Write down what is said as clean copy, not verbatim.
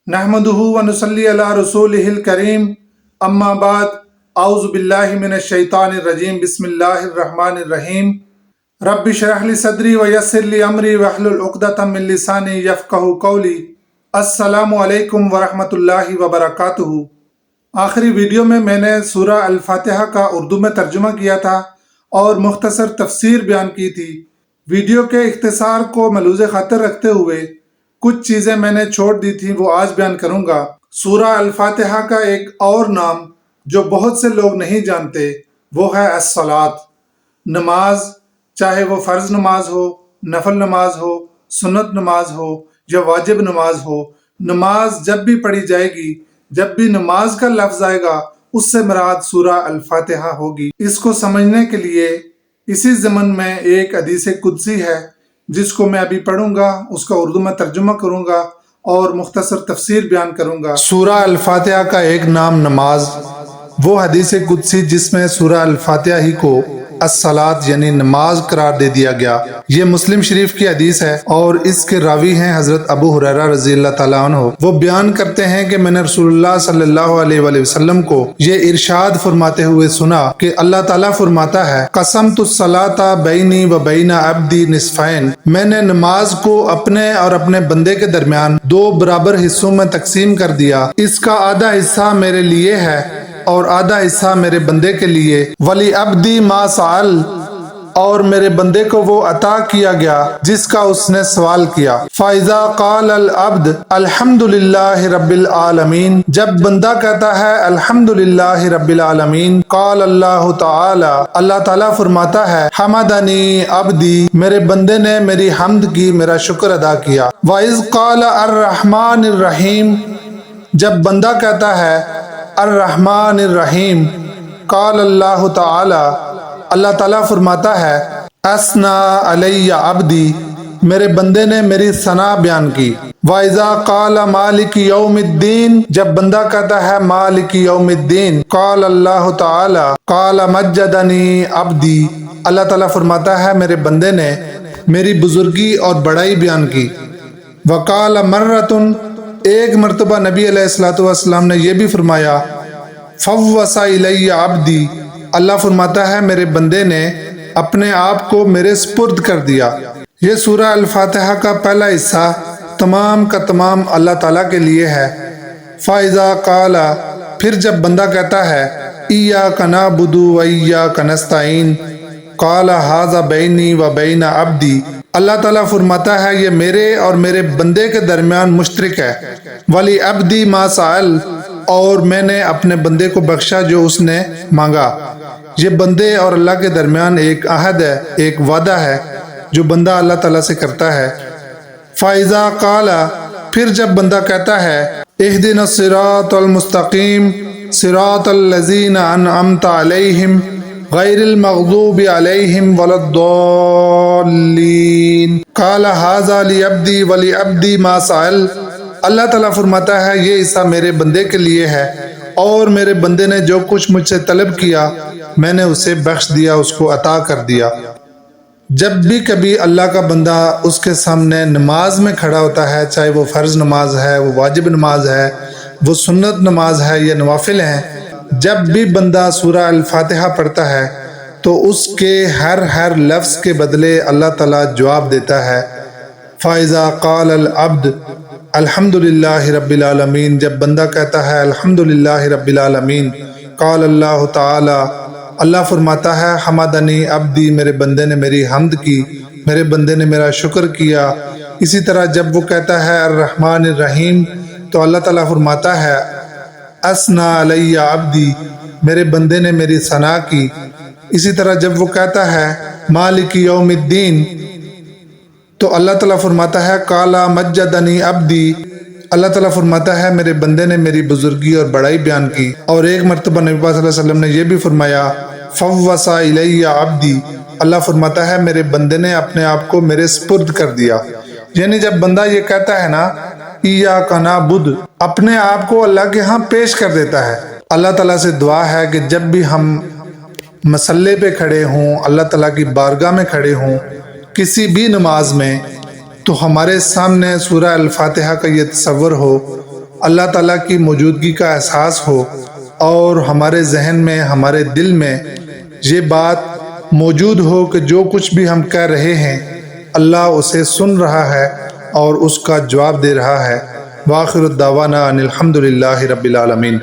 नहमदुहु व नुसल्ली अला रसूलिहिल करीम अम्मा बाद आउज़ु बिल्लाहि मिनश शैतानिर रजीम बिस्मिल्लाहिर रहमानिर रहीम रब्बि शरह ली सदरी व यस्सिर ली अमरी वहलुल उक़दतम मिन लिसानी यफ़क़हू क़ौली। अस्सलामु अलैकुम व रहमतुल्लाहि व बरकातुहू। आखिरी वीडियो में मैंने सूरह अल-फातिहा का उर्दू में तर्जुमा किया था और मुख्तसर तफसीर बयान की थी। वीडियो के इख्तिसार को मलूज़ खातिर रखते हुए कुछ चीज़ें मैंने छोड़ दी थी, वो आज बयान करूँगा। सूरह अल-फातिहा का एक और नाम जो बहुत से लोग नहीं जानते वो है अस्सलात। नमाज, चाहे वो फ़र्ज़ नमाज हो, नफल नमाज हो, सुन्नत नमाज हो या वाजिब नमाज हो, नमाज जब भी पढ़ी जाएगी, जब भी नमाज का लफ्ज़ आएगा, उससे मुराद सूरह अल-फातिहा होगी। इसको समझने के लिए इसी ज़मन में एक हदीस कुदसी है जिसको मैं अभी पढ़ूंगा, उसका उर्दू में तर्जुमा करूंगा और मुख्तसर तफसीर बयान करूंगा। सूरह अल-फातिहा का एक नाम नमाज, वो हदीस कुदसी जिसमें सूरह अल-फातिहा ही को अस्सलात यानी नमाज करार दे दिया गया। ये मुस्लिम शरीफ की हदीस है और इसके रावी हैं हजरत अबू हुरैरा रज़ियल्लाहु ताला अन्हु। वो बयान करते हैं कि मैंने रसूलुल्लाह सल्लल्लाहु अलैहि वसल्लम को ये इरशाद फरमाते हुए सुना कि अल्लाह ताला फरमाता है, कसमतुस सलाता बैनी व बैना अब्दी निस्फैन, मैंने नमाज को अपने और अपने बंदे के दरमियान दो बराबर हिस्सों में तकसीम कर दिया। इसका आधा हिस्सा मेरे लिए है और आधा हिस्सा मेरे बंदे के लिए। वली अब्दी मा साल, और मेरे बंदे को वो अता किया गया जिसका उसने सवाल किया। फाइजा काल अल अब्द अल्हम्दुलिल्लाहि रब्बिल आलमीन, जब बंदा कहता है अल्हम्दुलिल्लाहि रब्बिल आलमीन, काल अल्लाह ताला, अल्लाह ताला फरमाता है, हमदनी अब्दी, मेरे बंदे ने मेरी हम्द की, मेरा शुक्र अदा किया। वाइज काल अर्रहमानिर रहीम, जब बंदा कहता है अर्रहमानिर रहीम, काल अल्लाह ताला, अल्लाह ताला फरमाता है, असना अलैया अब्दी, मेरे बंदे ने मेरी सना बयान की। वाइजा काला मालिक यौमिद्दीन, जब बंदा कहता है मालिक यौमिद्दीन, काल अल्लाह ताला, काला मज्जदनी अब्दी, अल्लाह ताला फरमाता है, मेरे बंदे ने मेरी बुजुर्गी और बड़ाई बयान की। वकाल मर्रतुन, एक मरतबा नबी अलैहिस्सलातु वस्सलाम ने यह भी फरमाया, फव्वसा इलैया अब्दी, अल्लाह फरमाता है, मेरे बंदे ने अपने आप को मेरे सुपुर्द कर दिया। ये सूरह अल-फातिहा का पहला हिस्सा तमाम का तमाम अल्लाह ताला के लिए है। फाइजा काला, फिर जब बंदा कहता है इय्याका नअबुदु व इय्याका नस्तईन, काला हाजा बैनी व बैना अब्दी, अल्लाह ताला फरमाता है, ये मेरे और मेरे बंदे के दरमियान मुश्तरक है। वली अब्दी मा साल, और मैंने अपने बंदे को बख्शा जो उसने मांगा। ये बंदे और अल्लाह के दरमियान एक अहद है, एक वादा है जो बंदा अल्लाह ताला से करता है। फाइजा काला, फिर जब बंदा कहता है इहदिनस सिरातल मुस्तकीम सिरातल लज़ीना अनअमता अलैहिम गैरिल मग़ज़ूबि अलैहिम वलद्दॉल्लीन, काला हाज़ा ली अब्दी वली अब्दी मा साल, अल्लाह ताला फरमाता है, ये हिस्सा मेरे बंदे के लिए है और मेरे बंदे ने जो कुछ मुझसे तलब किया मैंने उसे बख्श दिया, उसको अता कर दिया। जब भी कभी अल्लाह का बंदा उसके सामने नमाज में खड़ा होता है, चाहे वो फ़र्ज़ नमाज है, वो वाजिब नमाज है, वो सुन्नत नमाज है या नवाफिल है, जब भी बंदा सूरह अल-फातिहा पढ़ता है तो उसके हर लफ्ज़ के बदले अल्लाह ताला जवाब देता है। फ़ाइज़ा क़ाल अल अब्द अल्हम्दुलिल्लाहि रब्बिल आलमीन, जब बंदा कहता है अल्हम्दुलिल्लाहि रब्बिल आलमीन, क़ाल अल्लाह ताला, अल्लाह फरमाता है, हमदनी अब्दी, मेरे बंदे ने मेरी हम्द की, मेरे बंदे ने मेरा शुक्र किया। इसी तरह जब वो कहता है अर्रहमानिर रहीम तो अल्लाह ताला फरमाता है, असना अलैया अब्दी, मेरे बंदे ने मेरी सना की। इसी तरह जब वो कहता है मालिक यौमिद्दीन तो अल्लाह ताला फरमाता है, काला मज्जदनी अब्दी, अल्लाह ताला फरमाता है, मेरे बंदे ने मेरी बुजुर्गी और बड़ाई बयान की। और एक मरतबा नबी पाक सल्लल्लाहु अलैहि वसल्लम ने यह भी फरमाया, फव्वसा इलैया अब्दी, अल्लाह फरमाता है, मेरे बंदे ने अपने आप को मेरे सुपुर्द कर दिया। यानी जब बंदा ये कहता है ना इय्याका नअबुद, अपने आप को अल्लाह के यहाँ पेश कर देता है। अल्लाह ताला से दुआ है कि जब भी हम मसल्ले पे खड़े हों, अल्लाह ताला की बारगाह में खड़े हों, किसी भी नमाज में, तो हमारे सामने सूरह अल-फातिहा का ये तसव्वुर हो, اللہ تعالیٰ کی موجودگی کا احساس ہو اور ہمارے ذہن میں، ہمارے دل میں یہ بات موجود ہو کہ جو کچھ بھی ہم کہہ رہے ہیں اللہ اسے سن رہا ہے اور اس کا جواب دے رہا ہے۔ وآخر الدعوانا ان الحمد للہ رب العالمین۔